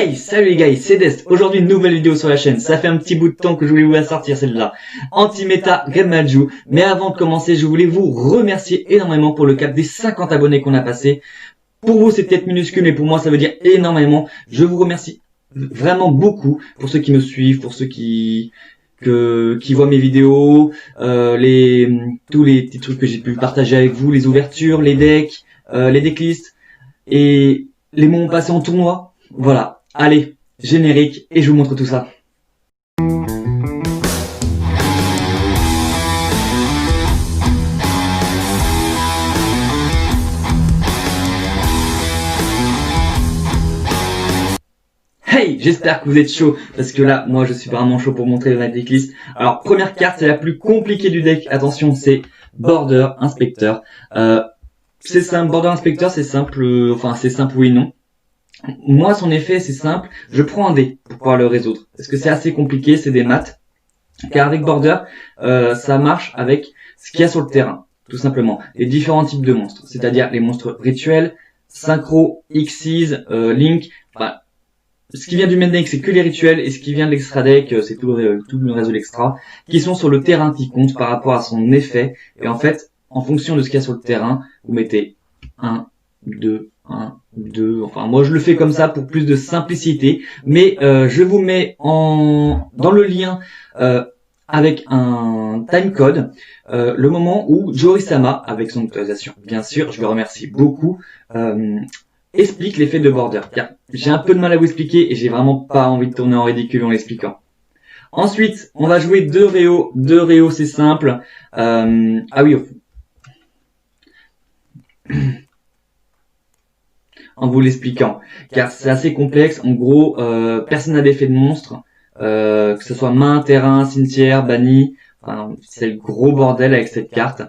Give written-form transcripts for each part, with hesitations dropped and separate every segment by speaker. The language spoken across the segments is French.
Speaker 1: Hey, salut les gars, c'est Dest. Aujourd'hui, une nouvelle vidéo sur la chaîne. Ça fait un petit bout de temps que je voulais vous la sortir celle-là. Anti-méta Genmaju. Mais avant de commencer, je voulais vous remercier énormément pour le cap des 50 abonnés qu'on a passé. Pour vous, c'est peut-être minuscule, mais pour moi, ça veut dire énormément. Je vous remercie vraiment beaucoup pour ceux qui me suivent, pour ceux qui voient mes vidéos, tous les petits trucs que j'ai pu partager avec vous, les ouvertures, les decks, les decklists et les moments passés en tournoi. Voilà. Allez, générique, et je vous montre tout ça. Hey, j'espère que vous êtes chaud, parce que là, moi, je suis vraiment chaud pour montrer ma decklist. Alors, première carte, c'est la plus compliquée du deck. Attention, c'est Border Inspector. C'est simple, Border Inspector, c'est simple, c'est simple oui et non. Moi, son effet, c'est simple. Je prends un dé pour pouvoir le résoudre. Parce que c'est assez compliqué, c'est des maths. Car avec Border, ça marche avec ce qu'il y a sur le terrain, tout simplement. Les différents types de monstres. C'est-à-dire les monstres rituels, synchro, Xyz, Link. Enfin, ce qui vient du main deck, c'est que les rituels. Et ce qui vient de l'extra deck, c'est tout le réseau de l'extra. Qui sont sur le terrain qui compte par rapport à son effet. Et en fait, en fonction de ce qu'il y a sur le terrain, vous mettez 1, 2, 1, 2, enfin moi je le fais comme ça pour plus de simplicité, mais je vous mets dans le lien avec un timecode le moment où Jorisama, avec son autorisation bien sûr, je le remercie beaucoup, explique l'effet de Border, car j'ai un peu de mal à vous expliquer et j'ai vraiment pas envie de tourner en ridicule en l'expliquant. Ensuite, on va jouer deux Réo, c'est simple. Ah oui, en vous l'expliquant, car c'est assez complexe. En gros, personne n'a d'effet de monstre, que ce soit main, terrain, cimetière, banni. Enfin, c'est le gros bordel avec cette carte.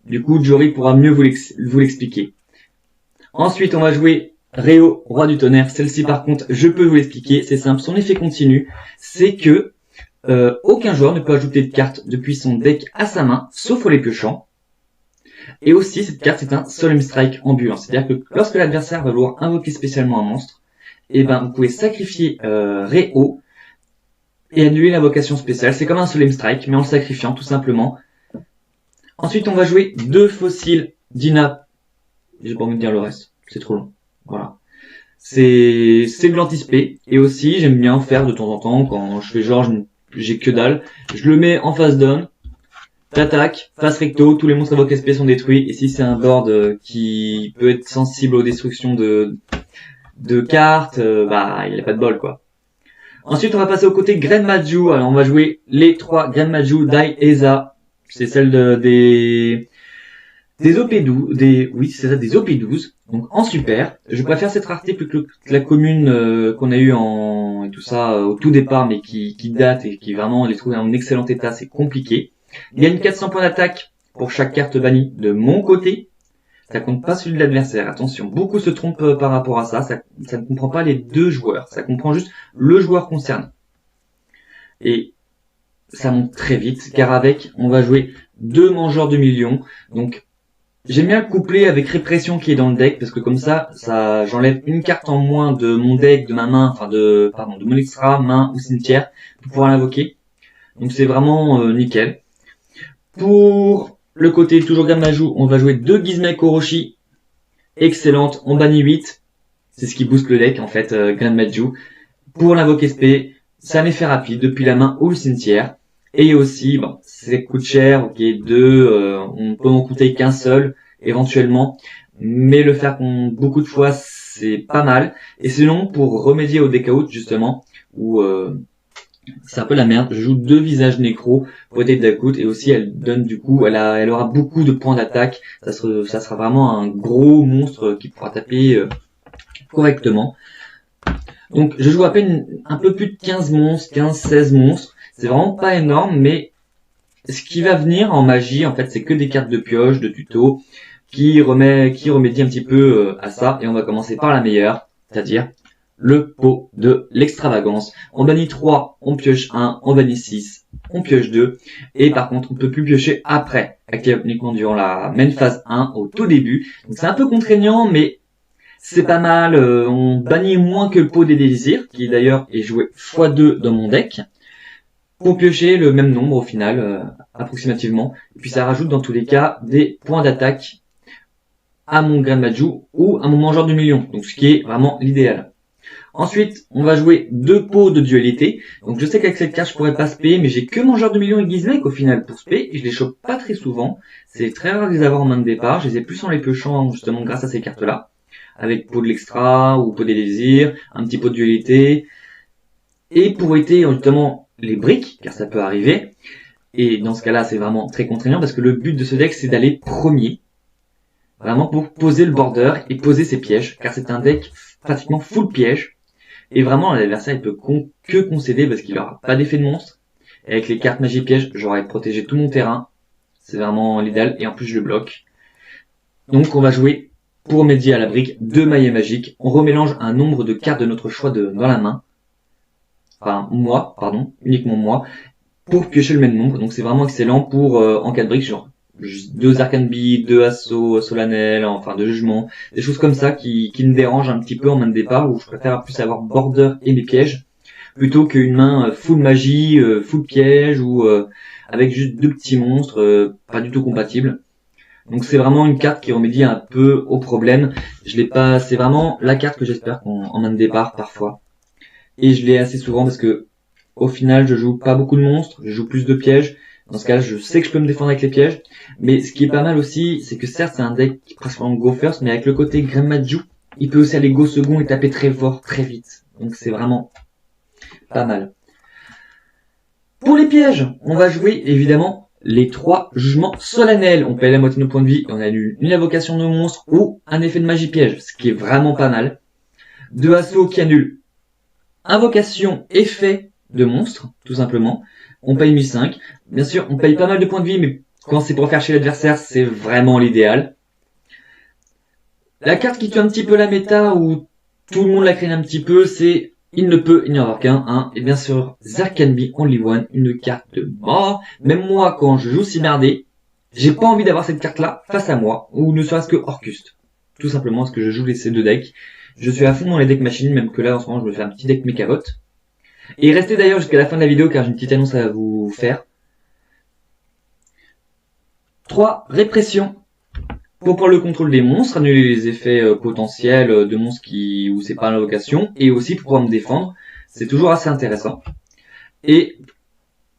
Speaker 1: Du coup, Jory pourra mieux vous l'expliquer. Ensuite, on va jouer Réo, roi du tonnerre. Celle-ci, par contre, je peux vous l'expliquer. C'est simple. Son effet continu, c'est que aucun joueur ne peut ajouter de carte depuis son deck à sa main, sauf les piochants. Et aussi, cette carte, c'est un Solemn Strike ambulant. C'est-à-dire que lorsque l'adversaire va vouloir invoquer spécialement un monstre, et ben, vous pouvez sacrifier Réo et annuler l'invocation spéciale. C'est comme un Solemn Strike, mais en le sacrifiant, tout simplement. Ensuite, on va jouer deux fossiles Dina. J'ai pas envie de dire le reste. C'est trop long. Voilà. C'est de l'anti-spé. Et aussi, j'aime bien faire de temps en temps, quand je fais genre, j'ai que dalle, je le mets en face down. T'attaques, face recto, tous les monstres invoqués SP sont détruits, et si c'est un board qui peut être sensible aux destructions de cartes, bah il a pas de bol quoi. Ensuite on va passer au côté Genmaju. Alors on va jouer les trois Genmaju Dai Eza. C'est celle des OP12, oui c'est ça, des OP12. Donc en super, je préfère cette rareté plus que la commune qu'on a eu et tout ça au tout départ, mais qui date et qui vraiment les trouve en excellent état, c'est compliqué. Il gagne 400 points d'attaque pour chaque carte bannie de mon côté. Ça compte pas celui de l'adversaire. Attention, beaucoup se trompent par rapport à ça. Ça ne comprend pas les deux joueurs. Ça comprend juste le joueur concerné. Et ça monte très vite, car avec, on va jouer deux mangeurs de millions. Donc, j'aime bien le coupler avec répression qui est dans le deck, parce que comme ça j'enlève une carte en moins de mon deck, de ma main, de mon extra, main ou cimetière, pour pouvoir l'invoquer. Donc c'est vraiment nickel. Pour le côté toujours Genmaju, on va jouer deux Gizmek Orochi. Excellente, on bannit 8. C'est ce qui booste le deck en fait, Genmaju. Pour l'invoque SP, c'est un effet rapide depuis la main ou le cimetière. Et aussi, bon, ça coûte cher, ok, on peut en coûter qu'un seul, éventuellement. Mais le faire beaucoup de fois, c'est pas mal. Et sinon, pour remédier au deck out, justement, où c'est un peu la merde, je joue deux visages nécro pour aider Dakut, et aussi elle donne du coup, elle aura beaucoup de points d'attaque, ça sera vraiment un gros monstre qui pourra taper correctement. Donc je joue à peine un peu plus de 15 monstres, 15-16 monstres, c'est vraiment pas énorme, mais ce qui va venir en magie, en fait, c'est que des cartes de pioche, de tuto, qui remédie un petit peu à ça, et on va commencer par la meilleure, c'est-à-dire le pot de l'extravagance. On bannit 3, on pioche 1, on bannit 6, on pioche 2. Et par contre, on peut plus piocher après. Active uniquement durant la main phase 1 au tout début. Donc c'est un peu contraignant, mais C'est pas mal, on bannit moins que le pot des désirs, qui d'ailleurs est joué x2 dans mon deck, pour piocher le même nombre au final, approximativement. Et puis ça rajoute dans tous les cas des points d'attaque à mon Grand Maju ou à mon mangeur de millions, donc ce qui est vraiment l'idéal. Ensuite, on va jouer 2 pots de dualité. Donc je sais qu'avec cette carte je pourrais pas spé, mais j'ai que mangeur de millions et Gizmek au final pour spé, et je les chope pas très souvent. C'est très rare de les avoir en main de départ, je les ai plus en les piochant justement grâce à ces cartes-là. Avec pot de l'extra ou pot des désirs, un petit pot de dualité. Et pour éviter justement les briques, car ça peut arriver. Et dans ce cas-là, c'est vraiment très contraignant parce que le but de ce deck, c'est d'aller premier. Vraiment pour poser le border et poser ses pièges, car c'est un deck pratiquement full piège. Et vraiment, l'adversaire, il peut que concéder parce qu'il n'aura pas d'effet de monstre. Et avec les cartes magie piège, j'aurais protégé tout mon terrain. C'est vraiment l'idéal. Et en plus, je le bloque. Donc, on va jouer, pour remédier à la brique, 2 maillets magiques. On remélange un nombre de cartes de notre choix dans la main. Enfin, uniquement moi, pour piocher le même nombre. Donc, c'est vraiment excellent pour, en cas de brique, genre 2 Arcane Beat, 2 assauts solennels, enfin de jugement, des choses comme ça qui me dérangent un petit peu en main de départ, où je préfère plus avoir border et mes pièges, plutôt qu'une main full magie, full piège, ou avec juste 2 petits monstres, pas du tout compatibles. Donc c'est vraiment une carte qui remédie un peu au problème. Je l'ai pas, c'est vraiment la carte que j'espère en main de départ parfois. Et je l'ai assez souvent parce que au final je joue pas beaucoup de monstres, je joue plus de pièges. Dans ce cas-là, je sais que je peux me défendre avec les pièges. Mais ce qui est pas mal aussi, c'est que certes, c'est un deck qui principalement go first, mais avec le côté Grand Maju, il peut aussi aller go second et taper très fort, très vite. Donc c'est vraiment pas mal. Pour les pièges, on va jouer évidemment les 3 jugements solennels. On paye la moitié de nos points de vie et on annule une invocation de monstre ou un effet de magie piège, ce qui est vraiment pas mal. 2 assauts qui annulent invocation, effet de monstre, tout simplement. On paye 1005. Bien sûr, on paye pas mal de points de vie, mais quand c'est pour faire chez l'adversaire, c'est vraiment l'idéal. La carte qui tue un petit peu la méta, où tout le monde la craigne un petit peu, c'est il ne peut y en avoir qu'un, et bien sûr, Zarkanbi Only One, une carte de mort. Même moi, quand je joue Cyberdé, j'ai pas envie d'avoir cette carte-là face à moi, ou ne serait-ce que Orcust. Tout simplement parce que je joue ces 2 decks. Je suis à fond dans les decks machines, même que là, en ce moment, je me fais un petit deck Mekavot. Et restez d'ailleurs jusqu'à la fin de la vidéo car j'ai une petite annonce à vous faire. 3. Répression. Pour prendre le contrôle des monstres, annuler les effets potentiels de monstres où c'est pas l'invocation, et aussi pour pouvoir me défendre. C'est toujours assez intéressant. Et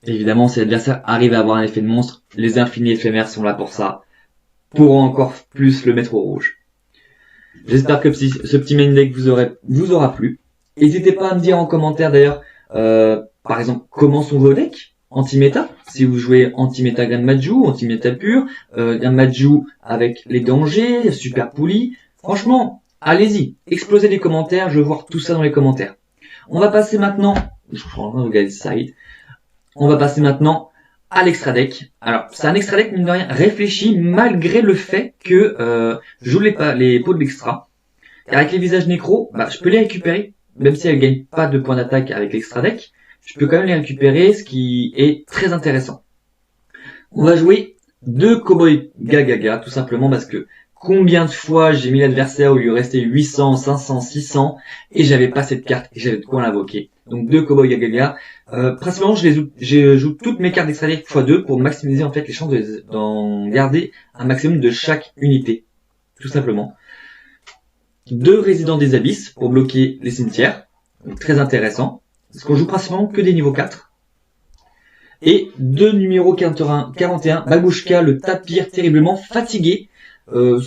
Speaker 1: évidemment, si l'adversaire arrive à avoir un effet de monstre, les infinis éphémères sont là pour ça, pour encore plus le mettre au rouge. J'espère que ce petit main deck vous aura plu. N'hésitez pas à me dire en commentaire d'ailleurs, par exemple, comment sont vos decks anti-méta, si vous jouez anti-méta Grand Maju, anti-méta pur, Grand Maju avec les dangers, super pouli. Franchement, allez-y, explosez les commentaires, je veux voir tout ça dans les commentaires. On va passer maintenant, je regarde side. On va passer maintenant à l'extra deck. Alors, c'est un extra deck mine de rien réfléchi malgré le fait que je joue les pots de l'extra. Avec les visages nécro, je peux les récupérer, même si elles gagnent pas de points d'attaque avec l'extra deck. Je peux quand même les récupérer, ce qui est très intéressant. On va jouer 2 Cowboy Gagaga, tout simplement parce que combien de fois j'ai mis l'adversaire où il lui restait 800, 500, 600, et j'avais pas cette carte, et j'avais de quoi l'invoquer. Donc 2 Cowboy Gagaga. Principalement, je joue toutes mes cartes d'extra deck x2 pour maximiser en fait les chances d'en garder un maximum de chaque unité. Tout simplement. 2 Résidents des Abysses pour bloquer les cimetières. Donc très intéressant. Parce qu'on joue principalement que des niveaux 4. Et 2 numéro 41, Babushka, le tapir terriblement fatigué.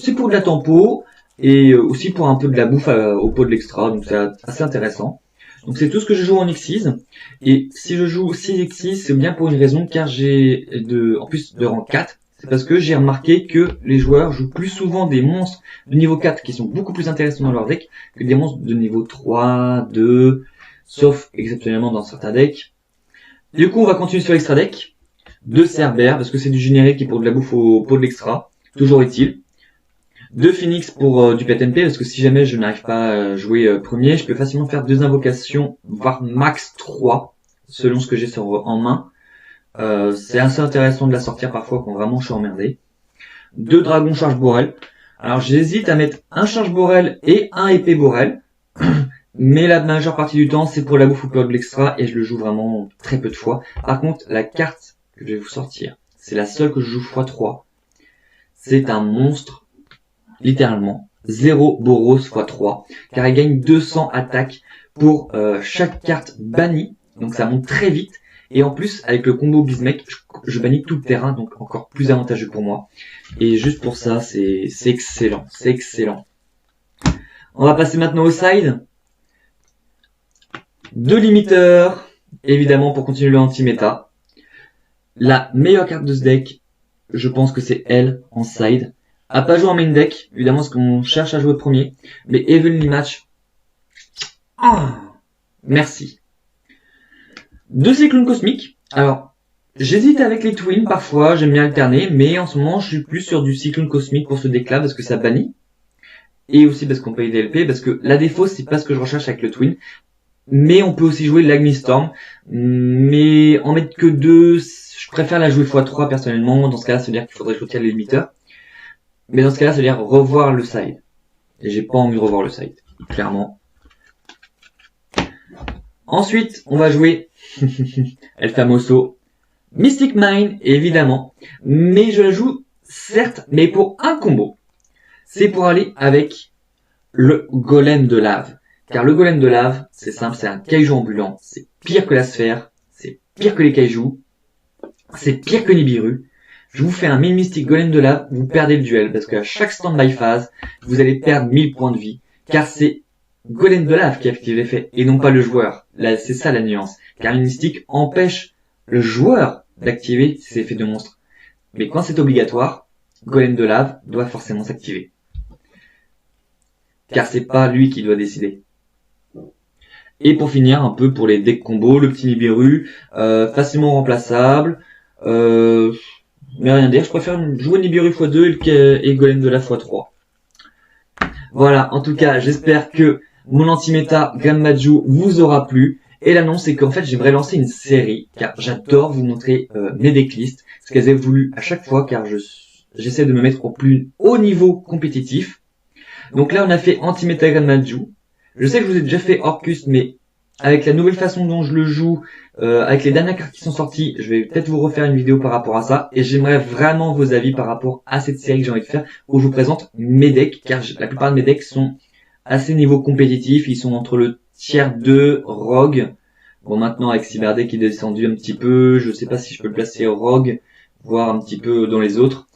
Speaker 1: C'est pour de la tempo et aussi pour un peu de la bouffe au pot de l'extra. Donc c'est assez intéressant. Donc c'est tout ce que je joue en Xyz. Et si je joue 6 Xyz, c'est bien pour une raison, car j'ai en plus de rang 4. C'est parce que j'ai remarqué que les joueurs jouent plus souvent des monstres de niveau 4 qui sont beaucoup plus intéressants dans leur deck que des monstres de niveau 3, 2, sauf exceptionnellement dans certains decks. Du coup, on va continuer sur l'extra deck. 2 Cerbère, parce que c'est du générique et pour de la bouffe au pot de l'extra. Toujours utile. 2 Phoenix pour du PTNP, parce que si jamais je n'arrive pas à jouer premier, je peux facilement faire 2 invocations, voire max 3, selon ce que j'ai en main. C'est assez intéressant de la sortir parfois quand vraiment je suis emmerdé. 2 Dragons Charge Borel. Alors j'hésite à mettre un charge Borel et un épée Borel. Mais la majeure partie du temps, c'est pour la bouffe ou pour de l'extra, et je le joue vraiment très peu de fois. Par contre, la carte que je vais vous sortir, c'est la seule que je joue x3. C'est un monstre, littéralement, 0 Boros x3, car il gagne 200 attaques pour chaque carte bannie, donc ça monte très vite. Et en plus, avec le combo Bismek, je bannis tout le terrain, donc encore plus avantageux pour moi. Et juste pour ça, c'est excellent, c'est excellent. On va passer maintenant au side. 2 limiteurs, évidemment pour continuer le anti-méta. La meilleure carte de ce deck, je pense que c'est elle en side. À pas jouer en main deck, évidemment parce qu'on cherche à jouer premier. Mais Evenly Match, merci. 2 cyclones cosmiques. Alors, j'hésite avec les twins parfois, j'aime bien alterner, mais en ce moment je suis plus sur du cyclone cosmique pour ce deck là parce que ça bannit. Et aussi parce qu'on paye des LP, parce que la défausse c'est pas ce que je recherche avec le twin. Mais on peut aussi jouer l'Agnistorm. Mais en mettre que 2, je préfère la jouer x3 personnellement. Dans ce cas-là, ça veut dire qu'il faudrait choisir les limiteurs. Mais dans ce cas-là, ça veut dire revoir le side. Et j'ai pas envie de revoir le side, clairement. Ensuite, on va jouer El Famoso Mystic Mine, évidemment. Mais je la joue, certes, mais pour un combo. C'est pour aller avec le Golem de lave. Car le golem de lave, c'est simple, c'est un kaiju ambulant, c'est pire que la sphère, c'est pire que les kaijus, c'est pire que Nibiru. Je vous fais un 1000 mystique golem de lave, vous perdez le duel, parce qu'à chaque stand-by phase, vous allez perdre 1000 points de vie, car c'est golem de lave qui active l'effet, et non pas le joueur. Là, c'est ça la nuance, car une mystique empêche le joueur d'activer ses effets de monstre. Mais quand c'est obligatoire, golem de lave doit forcément s'activer. Car c'est pas lui qui doit décider. Et pour finir, un peu pour les decks combo, le petit Nibiru, facilement remplaçable, mais rien dire, je préfère jouer Nibiru x2 et Golem de la x3. Voilà, en tout cas, j'espère que mon anti-méta Ganmaju vous aura plu. Et l'annonce, c'est qu'en fait, j'aimerais lancer une série, car j'adore vous montrer mes decklists, ce qu'elles aient voulu à chaque fois, car j'essaie de me mettre au plus haut niveau compétitif. Donc là, on a fait anti-méta Ganmaju. Je sais que je vous ai déjà fait Orcus, mais avec la nouvelle façon dont je le joue, avec les dernières cartes qui sont sorties, je vais peut-être vous refaire une vidéo par rapport à ça. Et j'aimerais vraiment vos avis par rapport à cette série que j'ai envie de faire, où je vous présente mes decks, car la plupart de mes decks sont assez niveau compétitif. Ils sont entre le tier 2, Rogue. Bon, maintenant avec Cyberdeck qui est descendu un petit peu, je sais pas si je peux le placer Rogue, voir un petit peu dans les autres,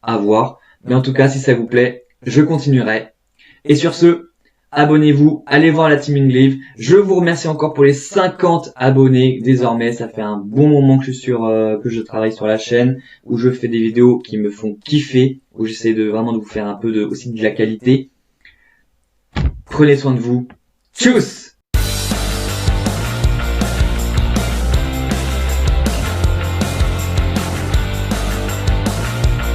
Speaker 1: à voir. Mais en tout cas, si ça vous plaît, je continuerai. Et sur ce, abonnez-vous, allez voir la Team Inglaive. Je vous remercie encore pour les 50 abonnés désormais. Ça fait un bon moment que je travaille sur la chaîne, où je fais des vidéos qui me font kiffer, où j'essaie vraiment de vous faire un peu aussi de la qualité. Prenez soin de vous. Tchuss!